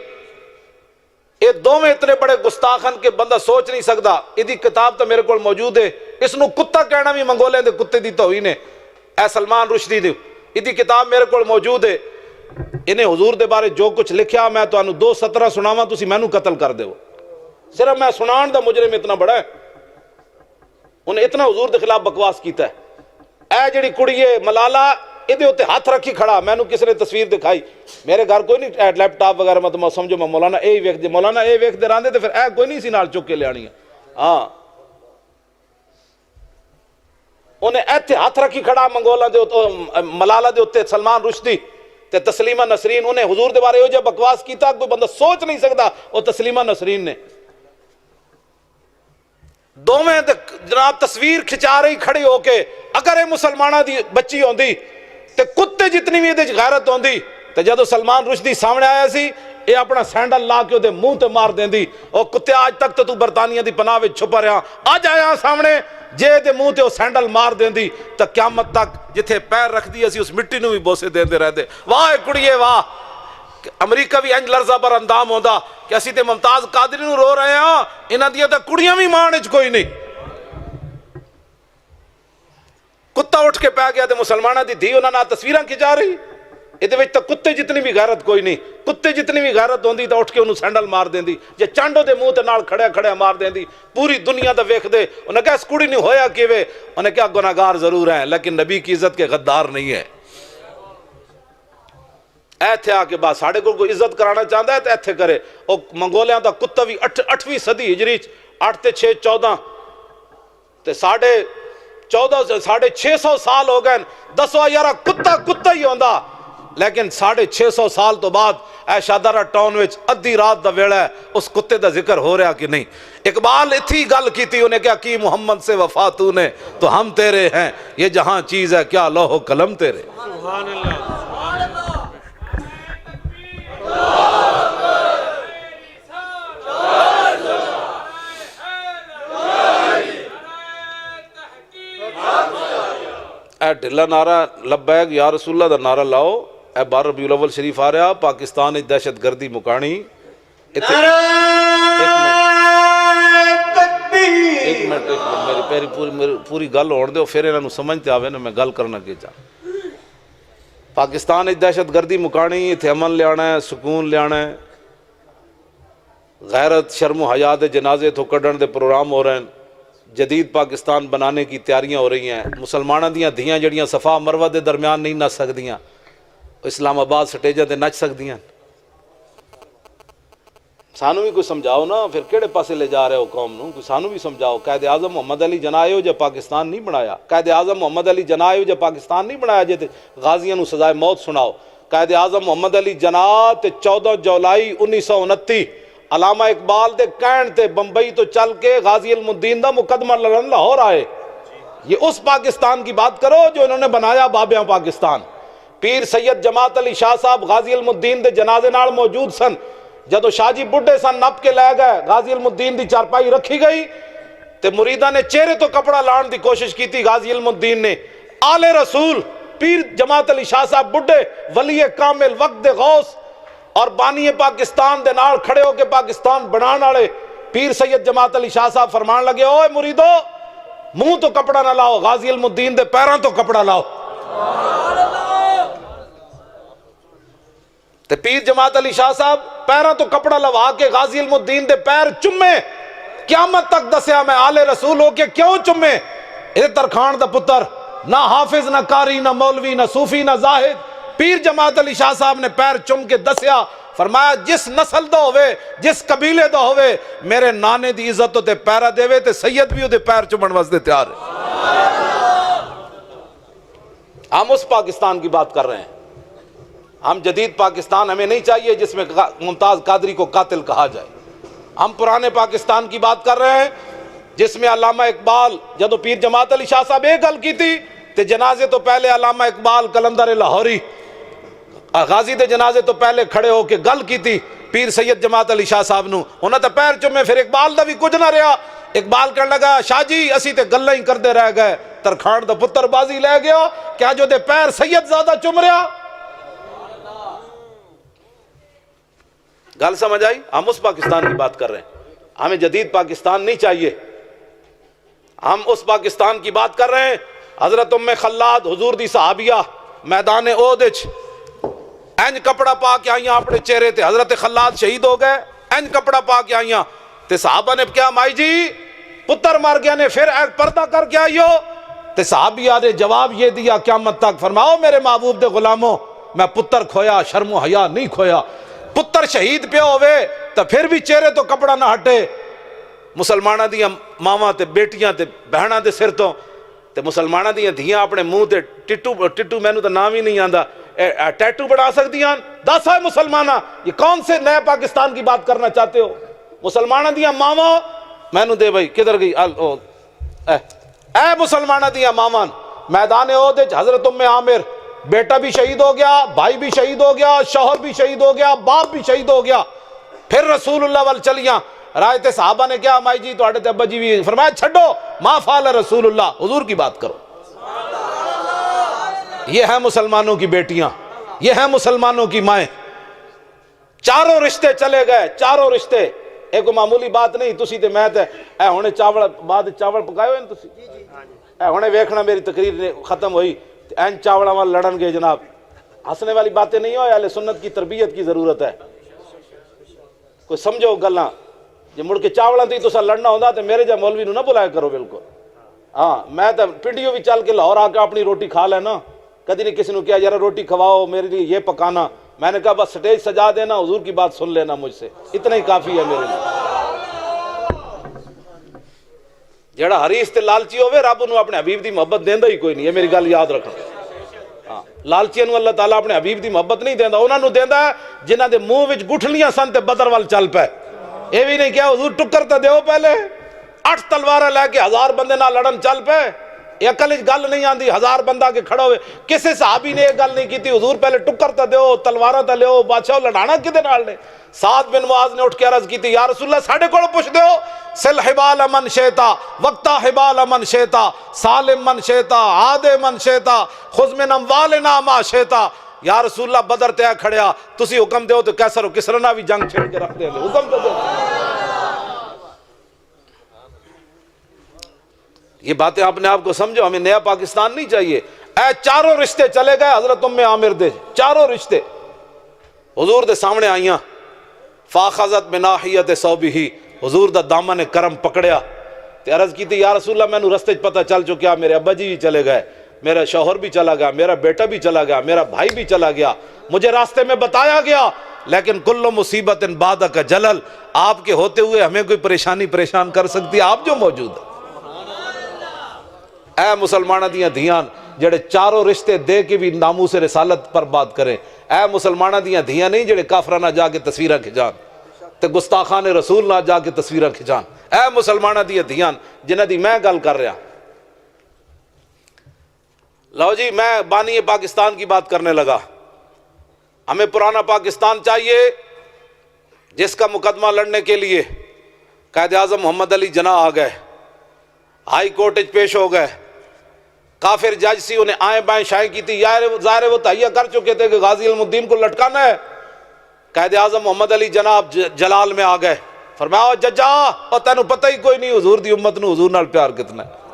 یہ دونوں اتنے بڑے گستاخن کہ بندہ سوچ نہیں سکتا۔ یہ کتاب تو میرے کو موجود ہے، اس نو کتا کہنا بھی منگولے دے کتے دی توہین ہے۔ اے سلمان رشدی دی یہ کتاب میرے کو موجود ہے، انہیں حضور دے بارے جو کچھ لکھیا میں تو 2 سطرہ سناواں، تسی میں نو قتل کر دیو، صرف میں سنان دا مجرم اتنا بڑا ہے، انہیں اتنا حضور دے خلاف بکواس کیتا ہے۔ اے جڑی کڑی ہے ملالہ، یہ ہوتے ہاتھ رکھی کھڑا، میں نو کس نے تصویر دکھائی، میرے گھر کوئی نہیں لیپ ٹاپ وغیرہ، میں سمجھو میں مولانا اے ویکھ دے، مولانا اے ویکھ دے راندے تے پھر اے کوئی نہیں سی نال چک کے لیانی ہے۔ ہاں انہیں ایتھے ہاتھ رکھی کھڑا منگولا دے ملالہ دے ہوتے سلمان رشدی تے تسلیمہ نسرین، انہیں حضور دے بارے ہو جا بکواس کیتا، کوئی بندہ سوچ نہیں سکتا وہ تسلیمہ نسرین نے۔ دوویں جناب تصویر کھچا رہی کھڑی ہو کے، اگر یہ مسلمانہ دی بچی ہوندی تے کتے جتنی بھی یہ غیرت ہوندی تے جدو سلمان رشدی سامنے آیا سی، یہ اپنا سینڈل لا کے دے منہ تے مار دیندی، او کتے آج تک تو برطانیہ دی پناہ وچ چھپا رہا، آج آیا سامنے جے دے منہ تے وہ سینڈل مار دیندی تو قیامت تک جتھے پیر رکھ دی اسی اس مٹی نو بھی بوسے دیندے رہتے۔ واہ کڑیے واہ، امریکہ بھی انج لرزہ بر اندام ہوندا کہ اسی تے ممتاز قادری نو رو رہے ہیں، انہاں دیاں تے کڑیاں بھی مان وچ کوئی نہیں۔ کتا اٹھ کے پہ گیا تے مسلمانہ دی دھی انہاں نال تصویراں کھچا رہی، یہ تو کتے جتنی بھی غیرت کوئی نہیں، کتے جتنی بھی غیرت ہوندی تو اٹھ کے انہوں سینڈل مار دیندی، جے چانڈو دے منہ تے نال کھڑیا کھڑیا مار دیندی، پوری دنیا دا ویکھ دے۔ انہیں کہا اس کڑی نہیں ہویا کیوے، انہیں کہا گناہگار ضرور ہیں لیکن نبی کی عزت کے غدار نہیں ہے۔ ایتھے آ کے بعد ساڑھے کو کوئی عزت کرانا چاہتا ہے تو ایتھے کرے۔ او منگولیاں دا کتا بھی 8ویں صدی ہجری 8 تے 6 14 تے 650 سال ہو گئے، دسو یارہ کتا ہی ہوندا، لیکن 650 سال تو بعد اے شادارہ ٹاؤن وچ ادھی رات دا ویڑا ہے، اس کتے دا ذکر ہو رہا کہ نہیں۔ اقبال اتھی گل کی تھی، انہیں کیا کی محمد سے وفا تو نے تو ہم تیرے ہیں، یہ جہاں چیز ہے کیا لوح و قلم تیرے۔ سبحان اللہ، سبحان اللہ۔ اے ڈھلا نعرہ لبیک یا رسول اللہ دا نعرہ لاؤ، اے 12 ربیع الاول شریف آ رہا، پاکستان وچ دہشت گردی مکانی۔ ایک منٹ میری پوری گل ہوਣ دیو، پھر انہاں نوں سمجھ تے آوے نا میں گل کرنا کی چاہ۔ پاکستان وچ دہشت گردی مکانی، ایتھے امن لیانا ہے، سکون لیانا ہے، غیرت شرم و حیا دے جنازے تو کڈن دے پروگرام ہو رہے ہیں، جدید پاکستان بنانے کی تیاریاں ہو رہی ہیں۔ مسلمانہ دیاں دھیاں جڑیاں صفا مروہ دے درمیان نہیں نچ سکدیاں، اسلام آباد سٹیجہ دے نچ سکدیاں۔ سانو بھی کوئی سمجھاؤ نا، پھر کیڑے پاسے لے جا رہے ہو قوم نو، کوئی سانو بھی سمجھاؤ۔ قائد اعظم محمد علی جناح آئے ہو جب پاکستان نہیں بنایا، قائد اعظم محمد علی جناح آئے ہو جب پاکستان نہیں بنایا، جے غازیاں نو سزائے موت سناؤ۔ قائد اعظم محمد علی جناح تے 14 جولائی 1929 علامہ اقبال دے کہن تے بمبئی تو چل کے غازی علم الدین دا مقدمہ لڑن لاہور آئے۔ یہ اس پاکستان کی بات کرو جو انہوں نے بنایا بابیاں پاکستان۔ پیر سید جماعت علی شاہ صاحب غازی علم الدین دے جنازے نال موجود سن، جدو شاہ جی بڈھے سن نپ کے لے گئے، غازی علم الدین دی چارپائی رکھی گئی تے مریدہ نے چہرے تو کپڑا لان دی کوشش کی تھی، غازی علم الدین نے آل رسول پیر جماعت علی شاہ صاحب بڈھے ولی کامل وقت غوث اور بانی پاکستان دے نال کھڑے ہو کے پاکستان بنان والے پیر سید جماعت علی شاہ صاحب فرمان لگے، اوے مریدو منہ تو کپڑا نہ لاؤ، غازی علم الدین دے پیراں تو کپڑا لاؤ۔ تے پیر جماعت علی شاہ صاحب پیراں تو کپڑا لوا کے غازی علم الدین دے پیر چمے قیامت تک دسیا میں آلے رسول ہو کے کیوں چمے اے ترخان دا پتر، نہ حافظ نہ قاری نہ مولوی نہ صوفی نہ زاہد، پیر جماعت علی شاہ صاحب نے پیر چم کے دسیا، فرمایا جس نسل دا ہوئے جس قبیلے دا ہوئے میرے نانے دی عزت تے پیرا دے وے تے سید بھی دے پیر چمن واسطے تیار ہے۔ ہم اس پاکستان کی بات کر رہے ہیں، ہم جدید پاکستان ہمیں نہیں چاہیے جس میں ممتاز قادری کو قاتل کہا جائے۔ ہم پرانے پاکستان کی بات کر رہے ہیں جس میں علامہ اقبال جدو پیر جماعت علی شاہ صاحب ایک گل کی تھی تے جنازے تو پہلے علامہ اقبال کلندر لاہوری غازی دے جنازے تو پہلے کھڑے ہو کے گل کی تھی پیر سید جماعت علی شاہ صاحب نو، انہاں تے پیر چومے، پھر اقبال دا بھی کچھ نہ رہا۔ اقبال کہنے لگا شاہ جی اسی تے گلاں ہی کردے رہ گئے، ترکھان دا پتر بازی لے گیا، کیا جو دے پیر سید زیادہ چم رہا؟ گل سمجھ آئی؟ ہم اس پاکستان کی بات کر رہے ہیں، ہمیں جدید پاکستان نہیں چاہیے، ہم اس پاکستان کی بات کر رہے ہیں۔ حضرت ام خلاد حضور دی صحابیہ میدان احد وچ اینج کپڑا پا کے آئیاں اپنے چہرے تے، حضرت خلاد شہید ہو گئے، اینج کپڑا پا کے آئیاں تے صحابہ نے کیا مائی جی پتر مار گیا نے پھر ایک پردہ کر کے آئیو، تے صحابیہ نے جواب یہ دیا قیامت تک، فرماؤ میرے محبوب دے غلاموں میں پتر کھویا شرم و حیا نہیں کھویا، پتر شہید پہ ہوئے تو پھر بھی چہرے تو کپڑا نہ ہٹے، مسلمانہ دیاں ماما تے بیٹیاں تے بہناں دے سر تو تے مسلمانہ دیاں دھیاں اپنے منہ تے ٹٹو مینوں تو نام ہی نہیں آندا ٹیٹو بڑھا سکتیاں، دس ہے مسلمانہ، یہ کون سے نئے پاکستان کی بات کرنا چاہتے ہو؟ مسلمانہ دیاں ماما مینوں دے بھائی کدھر گئی اے مسلمانہ دیاں مامان میدان احد وچ حضرت ام عامر بیٹا بھی شہید ہو گیا، بھائی بھی شہید ہو گیا، شوہر بھی شہید ہو گیا، باپ بھی شہید ہو گیا، پھر رسول اللہ وال چلیاں رائے تے صحابہ نے کیا مائی جی تواڈے تے ابا جی بھی، فرمایا چھڈو ما فعل رسول اللہ، حضور کی بات کرو۔ یہ ہیں مسلمانوں کی بیٹیاں، یہ ہیں مسلمانوں کی مائیں، چاروں رشتے چلے گئے، چاروں رشتے، ایک معمولی بات نہیں، تسی تے میں تے اے ہونے چاول بعد چاول پکائے ہوئے تسی اے ہونے ویکھنا میری تقریر ختم ہوئی این چاوڑا وال لڑن گے جناب، ہنسنے والی باتیں نہیں ہوئے، اہل سنت کی تربیت کی ضرورت ہے، کوئی سمجھو گلاں جے مڑ کے چاوڑا تے تساں لڑنا ہوندا تے میرے جا مولوی نو نہ بلایا کرو بالکل۔ ہاں میں تے پنڈیوں بھی چل کے لاہور آ کے اپنی روٹی کھا لینا، کدی نہیں کسی نے کہا یار روٹی کھواؤ میرے لیے یہ پکانا، میں نے کہا بس سٹیج سجا دینا، حضور کی بات سن لینا مجھ سے، اتنا ہی کافی ہے میرے لیے۔ جیڑا حریص تے لالچی ہوئے رب انہوں اپنے حبیب دی محبت دیندہ ہی کوئی نہیں، یہ میری گل یاد رکھنا۔ لالچی انہوں اللہ تعالیٰ اپنے حبیب دی محبت نہیں دیندہ، انہوں نے دیندہ ہے جنہ دے منہ وچ گٹھلیاں سن تے بدر وال چل پے، یہ بھی نہیں کیا حضور ٹکر تے دیو پہلے 8 تلوارہ لے کے 1000 بندے نہ لڑن چل پے، یہ اکل گل نہیں آندی 1000 بندہ کے کھڑا ہوئے، کسی صحابی نے یہ گل نہیں کی تھی حضور پہلے ٹکر تے دیو تلوارہ تے لیو، بادشاہ لڑانا کدے نال نے؟ سعد بن معاذ نے اٹھ کے عرض کی تھی یا رسول اللہ ساڑھے کوڑ پوچھ دیو، سل حبال من شیطا وقتا حبال من شیطا سالم من شیطا عاد من شیطا خذ من اموالنا ما شیطا، یا رسول اللہ بدر تے کھڑیا تسی حکم دیو تو کیسر و کسرنا بھی جنگ چھڑ کے رکھ دے لے، حکم تو دے۔ یہ باتیں اپنے آپ کو سمجھو، ہمیں نیا پاکستان نہیں چاہیے۔ اے چاروں رشتے چلے گئے حضرت ام عامر دے، چاروں رشتے حضور دے سامنے آئیاں، فاخذت بناحیت ثوبہ، حضور دا دامن کرم پکڑیا تے عرض کی تھی یا رسول اللہ میں نو رستے پتہ چل چکیا، میرے ابا جی بھی چلے گئے، میرا شوہر بھی چلا گیا، میرا بیٹا بھی چلا گیا، میرا بھائی بھی چلا گیا، مجھے راستے میں بتایا گیا، لیکن کل مصیبت بعدک جلل، آپ کے ہوتے ہوئے ہمیں کوئی پریشان کر سکتی ہے آپ جو موجود ہے۔ اے مسلمانہ دیاں دھیاں جڑے چاروں رشتے دے کے بھی ناموس رسالت پر بات کریں، اے مسلمانہ دیاں دھیاں نہیں جڑے کافرانہ جا کے تصویرہ کھجان تے گستاخان رسول نہ جا کے تصویرہ کھجان، اے مسلمانہ دیاں دھیاں جنہ دی میں گل کر رہا۔ لو جی میں بانی پاکستان کی بات کرنے لگا، ہمیں پرانا پاکستان چاہیے جس کا مقدمہ لڑنے کے لیے قائد اعظم محمد علی جناح آ گئے، ہائی کورٹ پیش ہو گئے، کافر جج سی انہیں آئیں بائیں شائیں کی تھی، ظاہر وہ تہیہ کر چکے تھے کہ غازی علم الدین کو لٹکانا ہے، قائد اعظم محمد علی جناح جلال میں آ گئے، فرمایا ججا اور تینوں پتہ ہی کوئی نہیں حضور دی امت نو حضور نال پیار کتنا ہے۔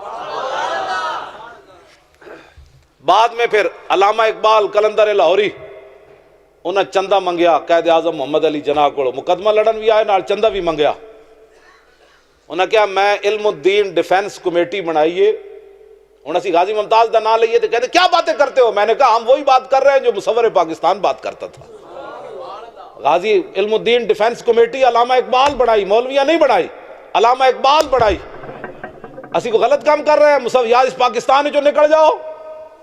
بعد میں پھر علامہ اقبال کلندر لاہوری انہیں چندہ منگیا قائد اعظم محمد علی جناح کو، مقدمہ لڑن بھی آئے نال چندہ بھی منگیا، انہیں کیا میں علم الدین ڈیفینس کمیٹی بنائیے، انہیں اسی غازی ممتاز دا نام لئیے تو کہتے کیا باتیں کرتے ہو؟ میں نے کہا ہم وہی بات کر رہے ہیں جو مصور پاکستان بات کرتا تھا۔ غازی علم الدین ڈیفینس کمیٹی علامہ اقبال بڑھائی، مولویاں نہیں بڑھائی، علامہ اقبال بڑھائی۔ اسی کو غلط کام کر رہے ہیں، مصور یا اس پاکستان جو نکل جاؤ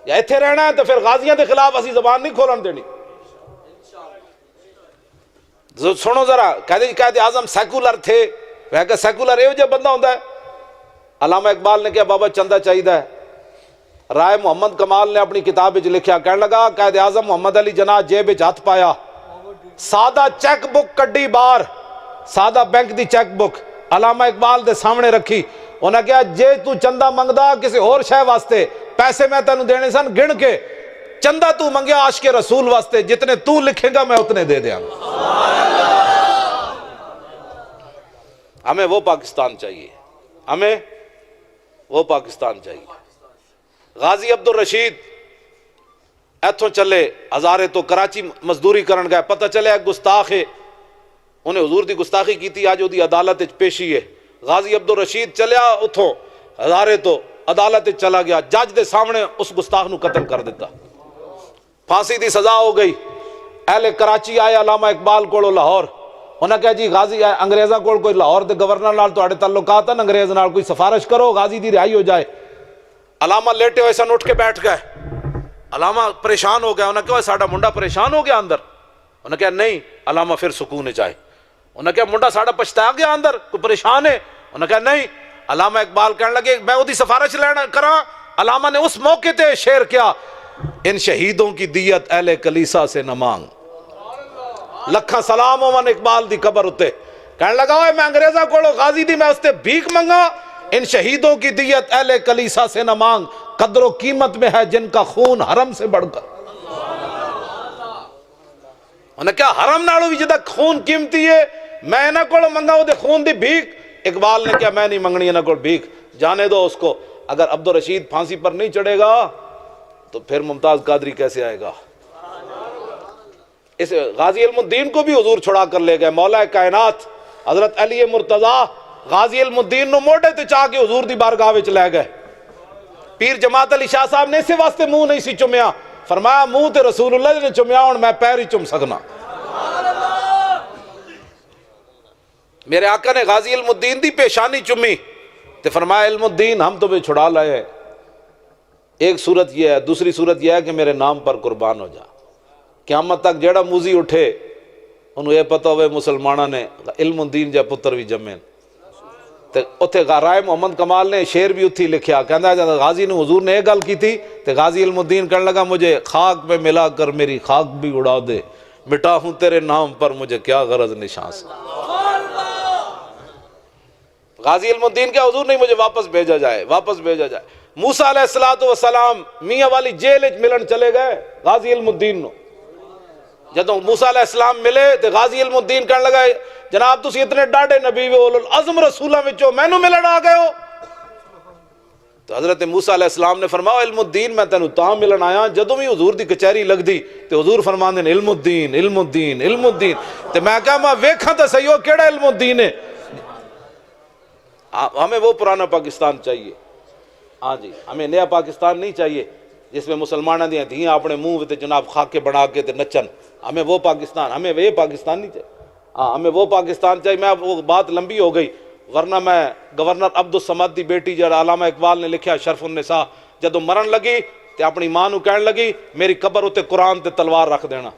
یا ایتھے رہنا ہے تو پھر غازیاں دے خلاف اسی زبان نہیں کھولن دینی۔ سنو ذرا، کہتے جی قائد اعظم سیکولر تھے، وہ کہ سیکولر ایو جب بندہ ہوتا ہے۔ علامہ اقبال نے کیا بابا چندہ چاہیدہ ہے، رائے محمد کمال نے اپنی کتاب وچ لکھیا، کہنے لگا قائد اعظم محمد علی جناح جیب وچ ہاتھ پایا، سادہ چیک بک کڈی بار، سادہ بینک دی چیک بک علامہ اقبال دے سامنے رکھی، انہاں کہا جے تو چندہ منگدا کسی اور شے واسطے، پیسے میں تینوں دینے سن گن کے، چندہ تو منگیا عاشق رسول واسطے، جتنے تو لکھے گا میں اتنے دے دیاں گا۔ ہمیں وہ پاکستان چاہیے، ہمیں وہ پاکستان چاہیے۔ غازی عبد الرشید ایتھوں چلے ہزارے تو کراچی مزدوری کرن گئے، پتہ چلے ایک گستاخ ہے، انہیں حضور دی گستاخی کی تھی، آج وہ دی عدالت پیشی ہے۔ غازی عبد الرشید چلیا اتھوں ہزارے تو عدالت چلا گیا، جج دے سامنے اس گستاخ نو قتل کر دیتا، پھانسی دی سزا ہو گئی۔ اہل کراچی آئے علامہ اقبال کو لاہور، انہاں کہا جی غازی انگریزاں کوئی لاہور دے گورنر نال تواڈے تعلقات ہیں، انگریز نال کوئی سفارش کرو غازی دی رہائی ہو جائے۔ علامہ لیٹے ہوئے سن اٹھ کے بیٹھ گئے، علامہ پریشان ہو گیا، انہاں کہا ساڈا منڈا پریشان ہو گیا اندر، انہاں کہا نہیں، علامہ پھر سکون چاہے، انہاں کہا منڈا ساڈا پچھتا گیا اندر، کوئی پریشان ہے، انہاں کہا نہیں۔ علامہ اقبال کہنے لگے میں وہ دی سفارش لینا کراں، علامہ نے اس موقع تے شعر کیا، ان شہیدوں کی دیت اہل کلیسا سے نہ مانگ، لکھاں سلام من اقبال دی قبر اتے، کہنے لگا اوے میں انگریزاں کولو غازی دی میں اس تے بھیک منگا، ان شہیدوں کی دیت اہل کلیسا سے نہ مانگ، قدر و قیمت میں ہے جن کا خون حرم سے بڑھ کر۔ انہیں کیا حرم نالو بھی جدہ خون قیمتی ہے، میں انہاں کولو منگا وہ دے خون دی بھیک؟ اقبال نے کیا میں نہیں منگنی انہاں کول بھیک، جانے دو اس کو، اگر عبد الرشید پھانسی پر نہیں چڑھے گا تو پھر ممتاز قادری کیسے آئے گا؟ اس غازی علم الدین کو بھی حضور چھڑا کر لے گئے، مولا کائنات حضرت علی مرتضیٰ غازی علم الدین نو موڑے تے چاہ کے حضور دی بارگاہ وچ لے گئے۔ پیر جماعت علی شاہ صاحب نے اسے واسطے منہ نہیں سی چمیا، فرمایا منہ تے رسول اللہ نے چمیا ہوں میں پیر ہی چم سکنا۔ میرے آقا نے غازی علم الدین دی پیشانی چمی تے فرمایا علم الدین ہم تمہیں چھڑا لائے ہیں، ایک صورت یہ ہے، دوسری صورت یہ ہے کہ میرے نام پر قربان ہو جا۔ قیامت تک جیڑا موزی اٹھے انہوں یہ پتہ ہوئے مسلمانہ نے علم الدین جا پتر بھی جمین۔ تے اتھے رائے محمد کمال نے شعر بھی اتھی لکھیا، کہندا ہے جب غازی نے حضور نے ایک گل کی تھی تے غازی علم الدین کہنے لگا مجھے خاک میں ملا کر میری خاک بھی اڑا دے، مٹا ہوں تیرے نام پر مجھے کیا غرض نشان سے۔ غازی علم الدین کے حضور نہیں مجھے واپس بھیجا جائے، واپس بھیجا جائے۔ موسیٰ علیہ السلام میاں والی جیل وچ ملن چلے گئے غازی علم الدین نو، جدوں موسیٰ علیہ السلام ملے تو غازی علم الدین کہنے لگا جناب تسی اتنے ڈاڑے نبی و اولو العزم رسولاں وچوں مینوں ملن آ گئے ہو؟ تو حضرت موسیٰ علیہ السلام نے فرمایا علم الدین میں تینوں تاں ملن آیا جدوں بھی حضور دی کچہری لگ دی تو حضور فرماندے نے علم الدین علم الدین علم الدین، تے میں کہا میں ویکھاں تے صحیح ہو کیڑا علم الدین ہے۔ ہمیں وہ پرانا پاکستان چاہیے، ہاں جی، ہمیں نیا پاکستان نہیں چاہیے جس میں مسلمانوں دیاں دھیاں اپنے منہ تے جناب خاکے بنا کے تے نچن، ہمیں وہ پاکستان، ہمیں وہ پاکستان نہیں چاہیے، ہاں ہمیں وہ پاکستان چاہیے۔ میں وہ بات لمبی ہو گئی ورنہ میں گورنر عبد الصمد دی بیٹی جڑا علامہ اقبال نے لکھیا شرف النساء جدوں مرن لگی تے اپنی ماں نو کہن لگی میری قبر اتے قرآن تے تلوار رکھ دینا۔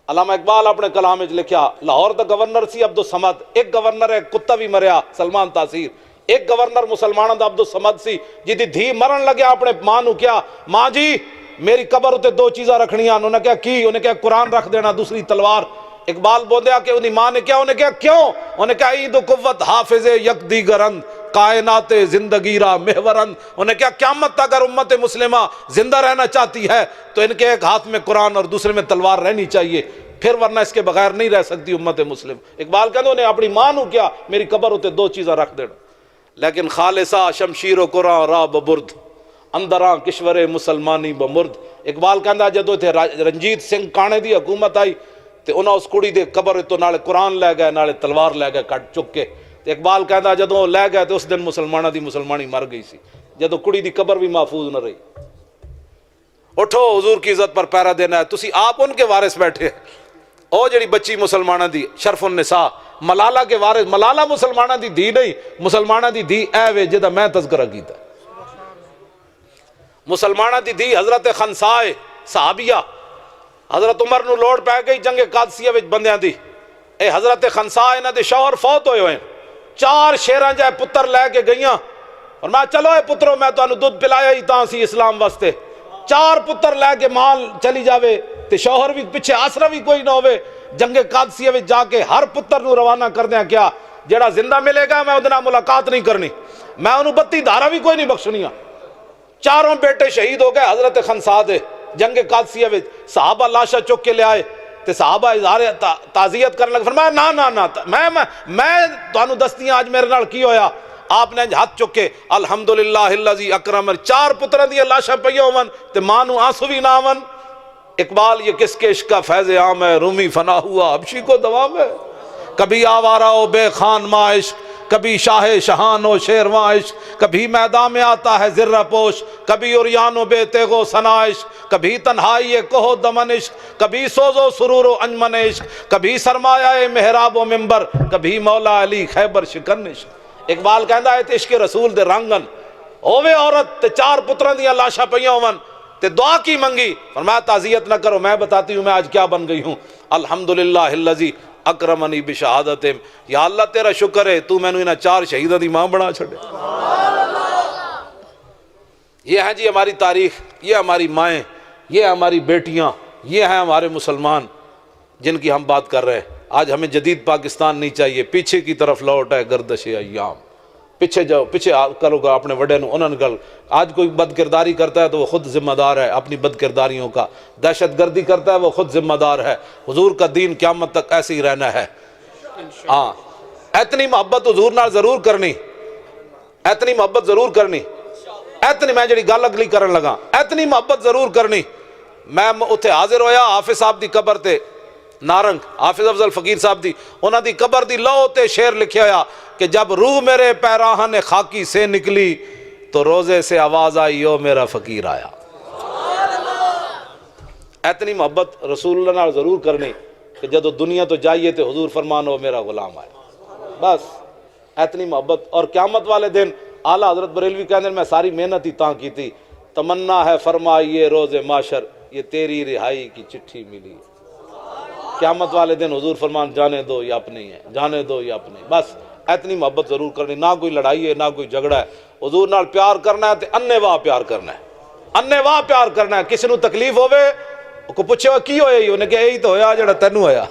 علامہ اقبال اپنے کلام وچ لکھیا لاہور دا گورنر سی عبد الصمد، ایک گورنر ہے کتا بھی مریا سلمان تاثیر، ایک گورنر مسلمانوں دا عبد الصمد سی جدی دھی مرن لگیا اپنے ماں نو کیا ماں جی میری قبر اتے دو چیزاں رکھنیاں، انہوں نے کہا کی؟ انہیں کہا قرآن رکھ دینا دوسری تلوار۔ اقبال بولدیا کہ انہی ماں نے کیا؟ انہیں کہا کیوں؟ انہیں کہا عید و قوت حافظ یک دیگرند کائنات زندگی را محورند، انہیں کہا قیامت تک اگر امت مسلمہ زندہ رہنا چاہتی ہے تو ان کے ایک ہاتھ میں قرآن اور دوسرے میں تلوار رہنی چاہیے، پھر ورنہ اس کے بغیر نہیں رہ سکتی امت مسلم۔ اقبال کہتے انہیں اپنی ماں نو کیا میری قبر ہوتے دو چیزاں رکھ دینا، لیکن خالصہ شمشیر و قرآن را ببرد اندراں کشور مسلمانی بمرد۔ اقبال کہندا جدو تھے رنجیت سنگھ کانے دی حکومت آئی تے انہاں اس کڑی دے قبر تو نالے قرآن لے گئے نالے تلوار لے گئے کٹ چک کے، اقبال کہتا جدوں لے گئے تو اس دن مسلمانوں دی مسلمانی مر گئی سی، جدوں کڑی دی قبر بھی محفوظ نہ رہی۔ اٹھو حضور کی عزت پر پہرا دینا ہے، تسی آپ ان کے وارث بیٹھے، او جڑی بچی مسلمانہ دی شرف النساء ملالہ کے وارث، ملالہ مسلمانہ دی دھی نہیں، مسلمانہ دی دھی اے وے جدا میں تذکرہ کیتا ہے۔ مسلمانہ دی دھی حضرت خنسائے صحابیہ، حضرت عمر نو لوڑ پہ گئی جنگ قادسیہ وچ بندیاں دی، اے حضرت خنسائے انہاں دے شوہر فوت ہوئے ہوئے، 4 شیراں جائے پتر لے کے گئیاں، اور میں چلو اے پترو میں تو انہوں دودھ پلایا ہی تاں سی اسلام واسطے، 4 پتر لے کے مال چلی جاوے تے شوہر بھی پیچھے آسرا بھی کوئی نہ ہوئے، جنگ قادسیہ وچ جا کے ہر پتر نو روانہ کر دیا کیا جڑا زندہ ملے گا میں ادنا ملاقات نہیں کرنی، میں انہوں 32 دھارا بھی کوئی نہیں بخشنیاں۔ 4 بیٹے شہید ہو گئے حضرت خنسا دے جنگ قادسیہ وچ، صحابہ لاشا چک کے لے آئے تے صحابہ اظہار تعزیت کرنے لگے، فرمایا نا میں تانوں دستیاں آج میرے نال کی ہویا، آپ نے ہاتھ چکے الحمدللہ الذی اکرم، 4 پتروں دی لاشاں پئی ہون تے ماں نو آنسو بھی نہ آون۔ اقبال یہ کس کے عشق کا فیض عام ہے، رومی فنا ہوا حبشی کو دوام ہے، کبھی آوارہ ہو بے خان ماں عشق، کبھی شاہ شہان و شیرواں عشق، کبھی میدان میں آتا ہے زرہ پوش، کبھی عریان و بے تیغ و ثنا عشق، کبھی تنہائی کوہ دمن عشق، کبھی سوز و سرور و انجمن عشق، کبھی سرمایہ محراب و منبر، کبھی مولا علی خیبر شکن عشق۔ اقبال کہندا ہے تے عشق رسول دے رنگن ہووے عورت تے 4 پتراں دیاں لاشاں پئیاں ہون تے دعا کی منگی، فرمایا تعزیت نہ کرو، میں بتاتی ہوں میں آج کیا بن گئی ہوں، الحمدللہ الذی اکرمنی بشہادتہم، یا اللہ تیرا شکر ہے تو میں نے انہاں 4 شہیدہ دی ماں بنا چھڑے۔ یہ ہیں جی ہماری تاریخ، یہ ہماری مائیں، یہ ہماری بیٹیاں، یہ ہیں ہمارے مسلمان جن کی ہم بات کر رہے ہیں۔ آج ہمیں جدید پاکستان نہیں چاہیے، پیچھے کی طرف لوٹ ہے گردش ایام، پیچھے جاؤ، پیچھے کرو گا اپنے وڈے نو انہوں نے۔ آج کوئی بد کرداری کرتا ہے تو وہ خود ذمہ دار ہے اپنی بد کرداریوں کا، دہشت گردی کرتا ہے وہ خود ذمہ دار ہے، حضور کا دین قیامت تک ایسے ہی رہنا ہے۔ ہاں اتنی محبت حضور نال ضرور کرنی، اتنی محبت ضرور کرنی، اتنی میں جڑی گل اگلی کرن لگا، اتنی محبت ضرور کرنی۔ میں اتھے حاضر ہویا حافظ صاحب دی قبر تے نارنگ، حافظ افضل فقیر صاحب دی، انہاں دی قبر دی لو تے شعر لکھیا ہویا کہ جب روح میرے پیراہن خاکی سے نکلی تو روزے سے آواز آئی او میرا فقیر آیا۔ اتنی محبت رسول اللہ نال ضرور کرنی کہ جدو دنیا تو جائیے تو حضور فرمان او میرا غلام آیا، بس اتنی محبت۔ اور قیامت والے دن اعلیٰ حضرت بریلوی کہتے ہیں میں ساری محنت ہی تاں کی تھی، تمنا ہے فرمائیے روز معاشر یہ تیری رہائی کی چٹھی ملی۔ قیامت والے دن حضور فرمان جانے دو یہ اپنے ہی ہے، جانے دو یہ اپنے، بس اتنی محبت ضرور کرنی، نہ کوئی لڑائی ہے نہ کوئی جھگڑا ہے، حضور نال پیار کرنا ہے تے انے واہ پیار کرنا ہے، انے واہ پیار کرنا ہے۔ کسی نو تکلیف ہوئے کو پوچھے کیا ہویا ہی، انہیں کہ یہی تو ہویا جڑا تینوں ہویا،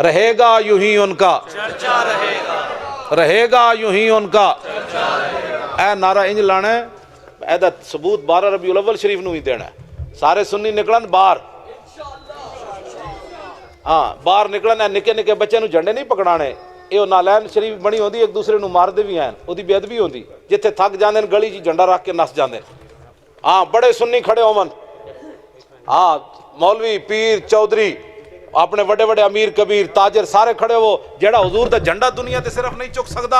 رہے گا یوں ہی ان کا چرچا رہے گا، رہے گا یوں ہی ان کا چرچا رہے گا۔ اے نعرہ انج لانا ہے، ایدہ ثبوت 12 ربیع الاول شریف نو ہی دینا ہے، سارے سنی نکلن باہر، ہاں باہر نکلنا ہے، نکے نکے بچے نو جھنڈے نہیں پکڑانے، یہ نالین شریف بنی ہوندی ایک دوسرے نو مار دے بھی ہیں، وہ دی بے ادبی ہوندی، جتھے تھک جاندے گلی جی جھنڈا رکھ کے نس جاندے، ہاں بڑے سنی کھڑے ہون، ہاں مولوی پیر چودھری اپنے بڑے بڑے امیر کبیر تاجر سارے کھڑے ہو، جیڑا حضور دا جھنڈا دنیا تے صرف نہیں چک سکدا